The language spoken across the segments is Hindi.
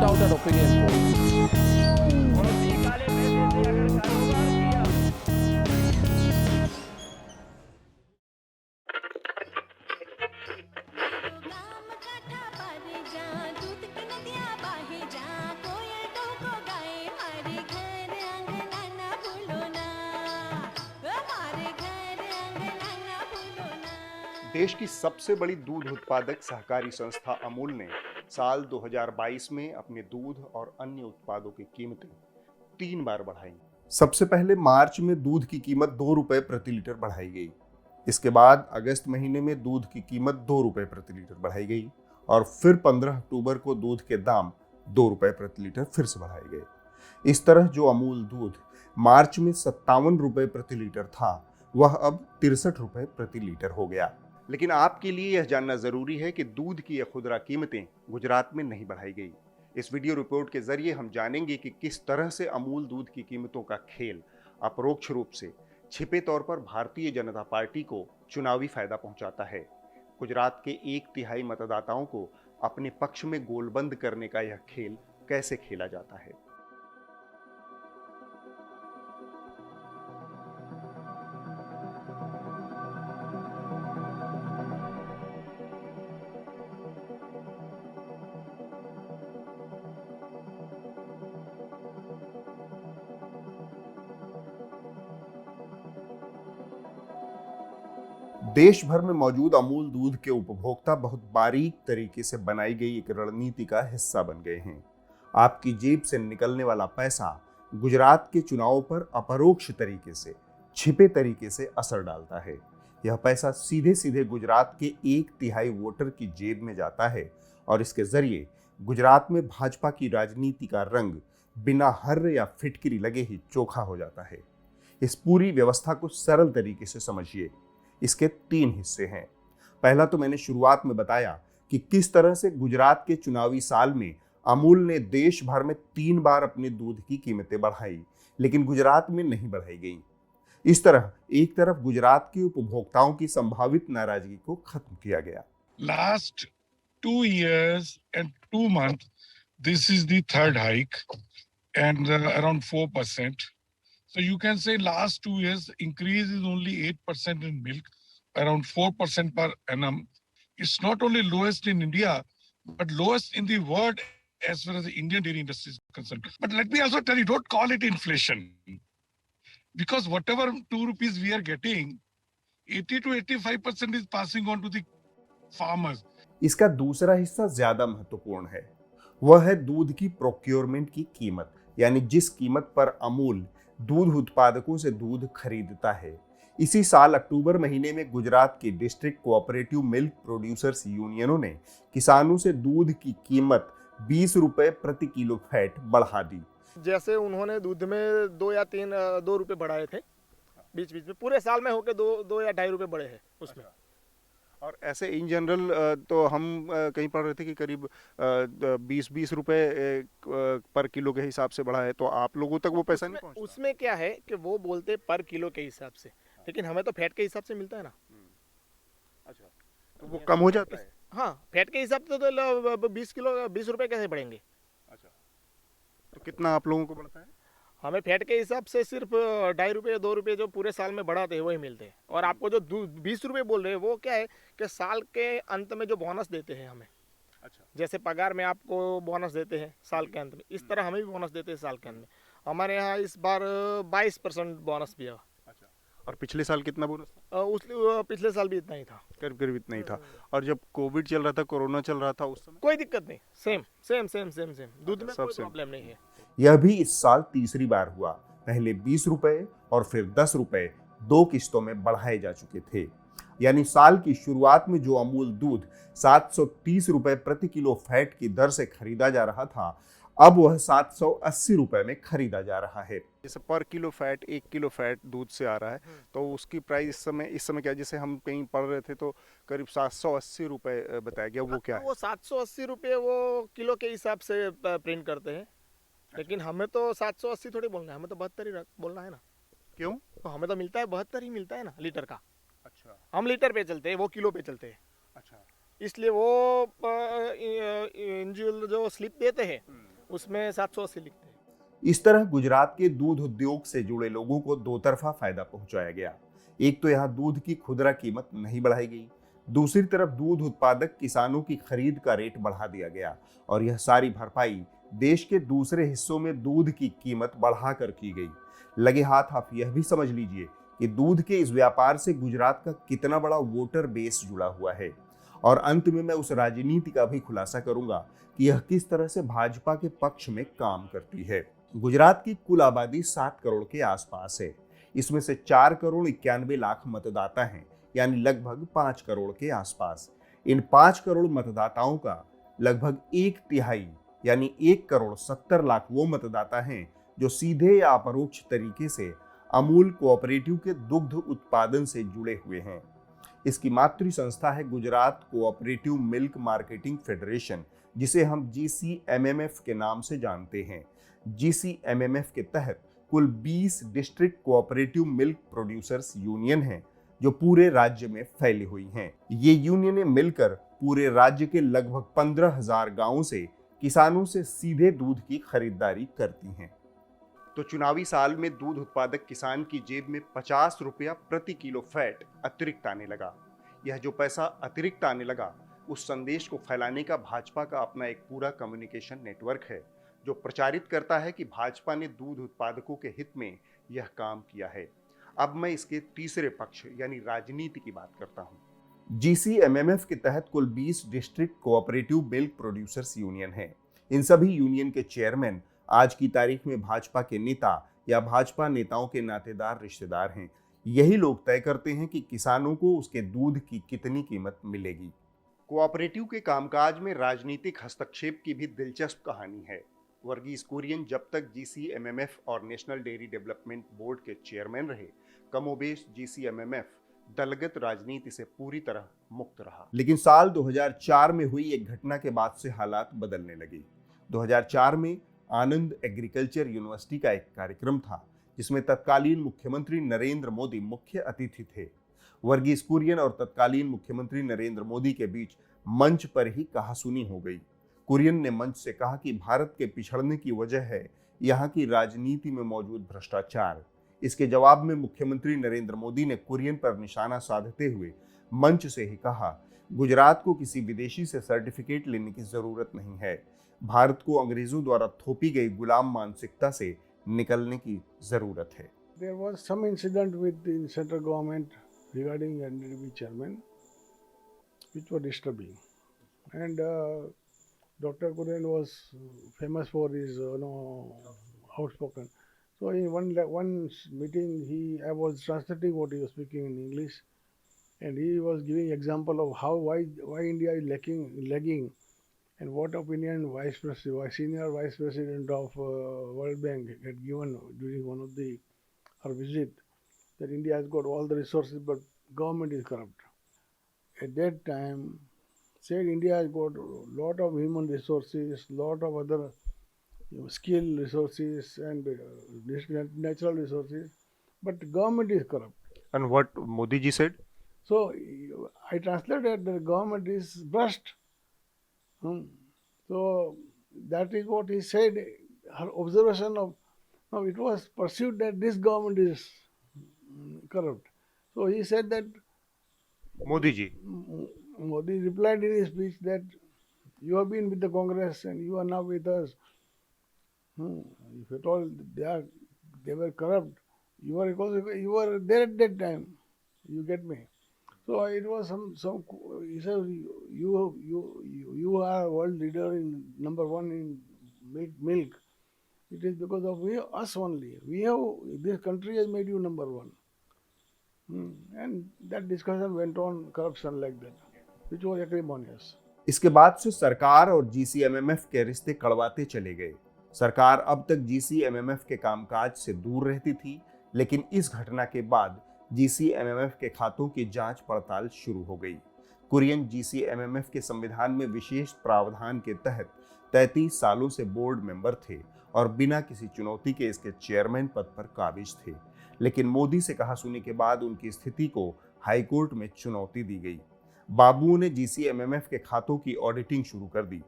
put out an opinion poll. देश की सबसे बड़ी दूध उत्पादक सहकारी संस्था अमूल ने साल 2022 में अपने दूध और अन्य उत्पादों की कीमतें 3 बार बढ़ाई। सबसे पहले मार्च में दूध की कीमत 2 रुपए प्रति लीटर बढ़ाई गई। इसके बाद अगस्त महीने में दूध की कीमत 2 रुपए प्रति लीटर बढ़ाई गई और फिर 15 अक्टूबर को दूध के दाम 2 रुपए प्रति लीटर फिर से बढ़ाए गए। इस तरह जो अमूल दूध मार्च में 57 रुपए प्रति लीटर था, वह अब 63 रुपए प्रति लीटर हो गया। लेकिन आपके लिए यह जानना जरूरी है कि दूध की यह खुदरा कीमतें गुजरात में नहीं बढ़ाई गई। इस वीडियो रिपोर्ट के जरिए हम जानेंगे कि किस तरह से अमूल दूध की कीमतों का खेल अपरोक्ष रूप से छिपे तौर पर भारतीय जनता पार्टी को चुनावी फायदा पहुंचाता है। गुजरात के 1/3 मतदाताओं को अपने पक्ष में गोलबंद करने का यह खेल कैसे खेला जाता है। देश भर में मौजूद अमूल दूध के उपभोक्ता बहुत बारीक तरीके से बनाई गई एक रणनीति का हिस्सा बन गए हैं। आपकी जेब से निकलने वाला पैसा गुजरात के चुनावों पर अपरोक्ष तरीके से, छिपे तरीके से असर डालता है। यह पैसा सीधे सीधे गुजरात के 1/3 वोटर की जेब में जाता है और इसके जरिए गुजरात में भाजपा की राजनीति का रंग बिना हर्र या फिटकिरी लगे ही चोखा हो जाता है। इस पूरी व्यवस्था को सरल तरीके से समझिए। इसके 3 हिस्से हैं। पहला तो मैंने शुरुआत में बताया कि किस तरह से गुजरात के चुनावी साल में अमूल ने देश भर में 3 बार अपने दूध की कीमतें बढ़ाई, लेकिन गुजरात में नहीं बढ़ाई गई। इस तरह एक तरफ गुजरात के उपभोक्ताओं की संभावित नाराजगी को खत्म किया गया। Last 2 years and 2 months, this is the third hike and around 4%. So you can say last 2 years increase is only 8% in milk, around 4% per annum. It's not only lowest in India, but lowest in the world as far as the Indian dairy industry is concerned. But let me also tell you, don't call it inflation. Because whatever 2 rupees we are getting, 80 to 85% is passing on to the farmers. इसका दूसरा हिस्सा ज्यादा महत्वपूर्ण है। वह है दूध की प्रोक्योरमेंट की कीमत, यानी जिस कीमत पर अमूल दूध उत्पादकों से दूध खरीदता है। इसी साल अक्टूबर महीने में गुजरात के डिस्ट्रिक्ट कोऑपरेटिव मिल्क प्रोड्यूसर्स यूनियनों ने किसानों से दूध की कीमत 20 रुपए प्रति किलो फैट बढ़ा दी। जैसे उन्होंने दूध में 2 या 2 रुपए बढ़ाए थे, बीच बीच में पूरे साल में होके 2 या 2.5 रुपए बढ़े हैं उसमें। और ऐसे इन जनरल तो हम कहीं पढ़ रहे थे कि करीब 20 रुपए पर किलो के हिसाब से बढ़ा है, तो आप लोगों तक वो पैसा नहीं पहुंचता? उसमें क्या है कि वो बोलते पर किलो के हिसाब से, लेकिन हमें तो फैट के हिसाब से मिलता है ना। अच्छा, तो वो कम हो जाता है? हाँ, फैट के हिसाब से तो 20 रुपए कैसे बढ़ेंगे? अच्छा, तो कितना आप लोगों को बढ़ता है? हमें फैट के हिसाब से सिर्फ 2.5 रुपए 2 रुपए जो पूरे साल में बढ़ाते हैं वही मिलते हैं। और आपको जो 20 रुपए बोल रहे हैं वो क्या है कि साल के अंत में जो बोनस देते हैं हमें। अच्छा, जैसे पगार में आपको बोनस देते हैं साल के अंत में, इस तरह हमें भी बोनस देते हैं साल के अंत में। हमारे यहाँ इस बार 22% बोनस भी है। अच्छा, और पिछले साल कितना बोनस था? पिछले साल भी इतना ही था, करीब करीब इतना ही था। और जब कोविड चल रहा था, कोरोना चल रहा था, उस समय कोई दिक्कत नहीं, सेम दूध में कोई प्रॉब्लम नहीं है। यह भी इस साल तीसरी बार हुआ। पहले 20 रुपए और फिर 10 रुपए 2 किस्तों में बढ़ाए जा चुके थे। यानी साल की शुरुआत में जो अमूल दूध 730 रुपए प्रति किलो फैट की दर से खरीदा जा रहा था, अब वह 780 रुपए में खरीदा जा रहा है। जैसे पर किलो फैट 1 किलो फैट दूध से आ रहा है, तो उसकी प्राइस इस समय क्या, जैसे हम कहीं पढ़ रहे थे तो करीब 780 रुपए बताया गया। वो क्या है? वो 780 रुपये वो किलो के हिसाब से प्रिंट करते हैं, लेकिन हमें तो 780 थोड़ी बोलना है, हमें तो 72 ही बोलना है ना। क्यों? तो हमें तो मिलता है 72 ही मिलता है ना लीटर का। अच्छा, हम लीटर पे चलते हैं, वो किलो पे चलते हैं। अच्छा, इसलिए वो इंडिविजुअल जो स्लिप देते हैं उसमें 780 लिखते हैं। इस तरह गुजरात के दूध उद्योग से जुड़े लोगों को दो तरफा फायदा पहुंचाया गया। एक तो यहाँ दूध की खुदरा कीमत नहीं बढ़ाई गई, दूसरी तरफ दूध उत्पादक किसानों की खरीद का रेट बढ़ा दिया गया और यह सारी भरपाई देश के दूसरे हिस्सों में दूध की कीमत बढ़ाकर की गई। लगे हाथ आप यह भी समझ लीजिए कि दूध के इस व्यापार से गुजरात का कितना बड़ा वोटर बेस जुड़ा हुआ है। और अंत में मैं उस राजनीति का भी खुलासा करूंगा कि यह किस तरह से भाजपा के पक्ष में काम करती है। गुजरात की कुल आबादी 7 करोड़ के आसपास है। इसमें से 4 करोड़ 91 लाख मतदाता हैं, यानी लगभग 5 करोड़ के आसपास। इन 5 करोड़ मतदाताओं का लगभग 1/3 यानी 1 करोड़ 70 लाख वो मतदाता हैं जो सीधे या अपरोक्ष तरीके से अमूल कोऑपरेटिव के दुग्ध उत्पादन से जुड़े हुए हैं। इसकी मातृ संस्था है Gujarat cooperative milk marketing federation, जिसे हम GCMMF के नाम से जानते हैं। GCMMF के तहत कुल 20 district cooperative milk producers union हैं जो पूरे राज्य में फैली हुई हैं। ये यूनियनें मिलकर पूरे राज्य के लगभग 15,000 गांवों से किसानों से सीधे दूध की खरीदारी करती हैं। तो चुनावी साल में दूध उत्पादक किसान की जेब में 50 रुपया प्रति किलो फैट अतिरिक्त आने लगा। यह जो पैसा अतिरिक्त आने लगा, उस संदेश को फैलाने का भाजपा का अपना एक पूरा कम्युनिकेशन नेटवर्क है जो प्रचारित करता है कि भाजपा ने दूध उत्पादकों के हित में यह काम किया है। अब मैं इसके तीसरे पक्ष यानी राजनीति की बात करता हूं। GCMMF के तहत कुल 20 district cooperative milk producers union हैं। इन सभी यूनियन के चेयरमैन आज की तारीख में भाजपा के नेता या भाजपा नेताओं के नातेदार रिश्तेदार हैं। यही लोग तय करते हैं कि किसानों को उसके दूध की कितनी कीमत मिलेगी। कोऑपरेटिव के कामकाज में राजनीतिक हस्तक्षेप की भी दिलचस्प कहानी है। वर्गीस कुरियन जब तक GCMMF और नेशनल डेयरी डेवलपमेंट बोर्ड के चेयरमैन रहे, कमोबेश GCMMF दलगत राजनीति से पूरी तरह मुक्त रहा। लेकिन साल 2004 में हुई एक घटना के बाद से हालात बदलने लगे। 2004 में आनंद एग्रीकल्चर यूनिवर्सिटी का एक कार्यक्रम था जिसमें तत्कालीन मुख्यमंत्री नरेंद्र मोदी मुख्य अतिथि थे। वर्गीस कुरियन और तत्कालीन मुख्यमंत्री नरेंद्र मोदी के बीच मंच पर ही कहासुनी हो गई। कुरियन ने मंच से कहा कि भारत के पिछड़ने की वजह है यहाँ की राजनीति में मौजूद भ्रष्टाचार। इसके जवाब में मुख्यमंत्री नरेंद्र मोदी ने कुरियन पर निशाना साधते हुए मंच से ही कहा, गुजरात को किसी विदेशी से सर्टिफिकेट लेने की जरूरत नहीं है। भारत को अंग्रेजों द्वारा थोपी गई गुलाम मानसिकता से निकलने की जरूरत है। There was some incident with the central government regarding NDDB chairman, which were disturbing, and Dr. Kurian was famous for his outspoken. So in one meeting, I was translating what he was speaking in English, and he was giving example of why India is lagging. And what opinion senior vice president of World Bank had given during one of her visit, that India has got all the resources but government is corrupt. At that time, said India has got a lot of human resources, lot of other skill resources and natural resources, but government is corrupt. And what Modi ji said? So I translated that the government is brushed. So that is what he said. Her observation of now it was perceived that this government is corrupt. So he said that Modi ji. Modi replied in his speech that you have been with the Congress and you are now with us. If at all they were corrupt, you were there at that time. You get me? So it was some. He said, you are world leader in number 1 in milk. It is because of us only. This country has made you number 1. And that discussion went on corruption like that, which was acrimonious. इसके बाद से सरकार और GCMMF के रिश्ते कड़वाते चले गए। सरकार अब तक GCMMF के कामकाज से दूर रहती थी, लेकिन इस घटना के बाद GCMMF के खातों की जांच पड़ताल शुरू हो गई। कुरियन GCMMF के संविधान में विशेष प्रावधान के तहत 33 सालों से बोर्ड मेंबर थे और बिना किसी चुनौती के इसके चेयरमैन पद पर काबिज थे। लेकिन मोदी से कहासुनी के बाद उनकी स्थिति को हाईकोर्ट में चुनौती दी गई। बाबुओं ने GCMMF के खातों की ऑडिटिंग शुरू कर दी।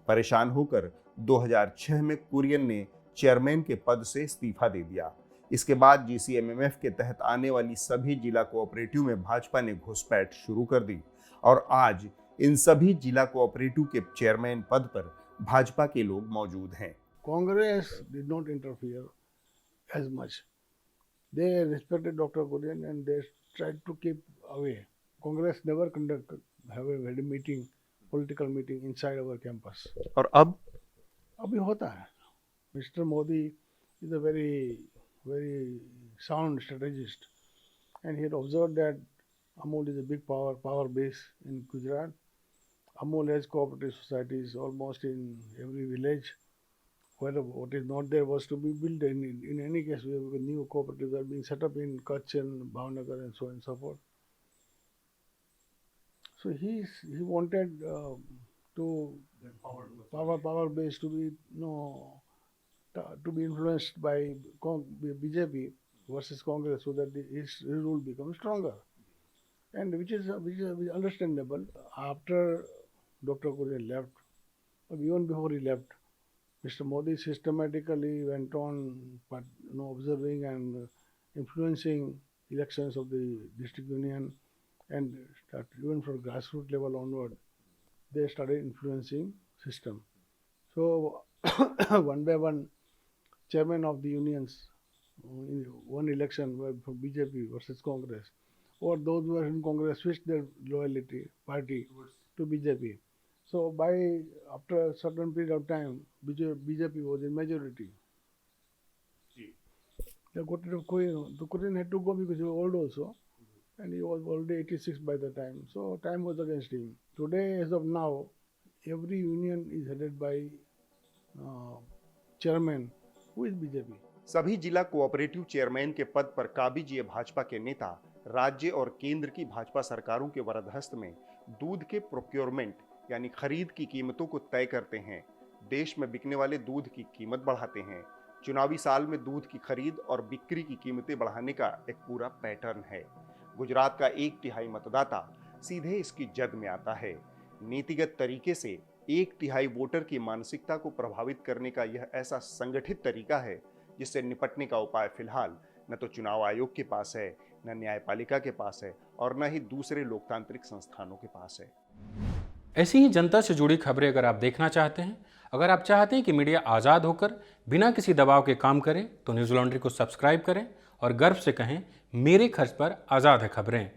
परेशान होकर 2006 में कुरियन ने चेयरमैन के पद से इस्तीफा दे दिया। इसके बाद जीसीएमएमएफ के तहत आने वाली सभी जिला कोऑपरेटिव में भाजपा ने घुसपैठ शुरू कर दी और आज इन सभी जिला कोऑपरेटिव के चेयरमैन पद पर भाजपा के लोग मौजूद हैं। Congress did not interfere as much. They respected Dr. Kurian and they tried to keep away. Congress never have a meeting, political meeting inside our campus. और अब अभी होता है. Mr. Modi is a very sound strategist, and he had observed that Amul is a big power base in Gujarat. Amul has cooperative societies almost in every village. What is not there was to be built. In any case, we have new cooperatives are being set up in Kutch and Bhavnagar and so on and so forth. So he wanted to power base to be to be influenced by BJP versus Congress, so that his rule becomes stronger, and which is understandable. After Dr. Kurian left, or even before he left, Mr. Modi systematically went on observing and influencing elections of the district union, and even from grassroots level onward, they started influencing system. So one by one, chairman of the unions in one election were from BJP versus Congress, or those who were in Congress switched their loyalty party to BJP. So after a certain period of time, BJP was in majority. The Kurian had to go because he was old also, and he was already 86 by the time. So time was against him. Today, as of now, every union is headed by chairman who is BJP. सभी जिला कोऑपरेटिव चेयरमैन के पद पर काबिज भाजपा के नेता राज्य और केंद्र की भाजपा सरकारों के वरदहस्त में दूध के प्रोक्योरमेंट यानी खरीद की कीमतों को तय करते हैं, देश में बिकने वाले दूध की कीमत बढ़ाते हैं। चुनावी साल में दूध की खरीद और बिक्री की कीमतें बढ़ाने का एक पूरा पैटर्न है। गुजरात का 1/3 मतदाता सीधे इसकी जद में आता है। नीतिगत तरीके से 1/3 वोटर की मानसिकता को प्रभावित करने का यह ऐसा संगठित तरीका है जिससे निपटने का उपाय फिलहाल न तो चुनाव आयोग के पास है, न न्यायपालिका के पास है और न ही दूसरे लोकतांत्रिक संस्थानों के पास है। ऐसी ही जनता से जुड़ी खबरें अगर आप देखना चाहते हैं, अगर आप चाहते हैं कि मीडिया आज़ाद होकर बिना किसी दबाव के काम करे, तो न्यूज़ लॉन्ड्री को सब्सक्राइब करें और गर्व से कहें, मेरे खर्च पर आज़ाद है खबरें।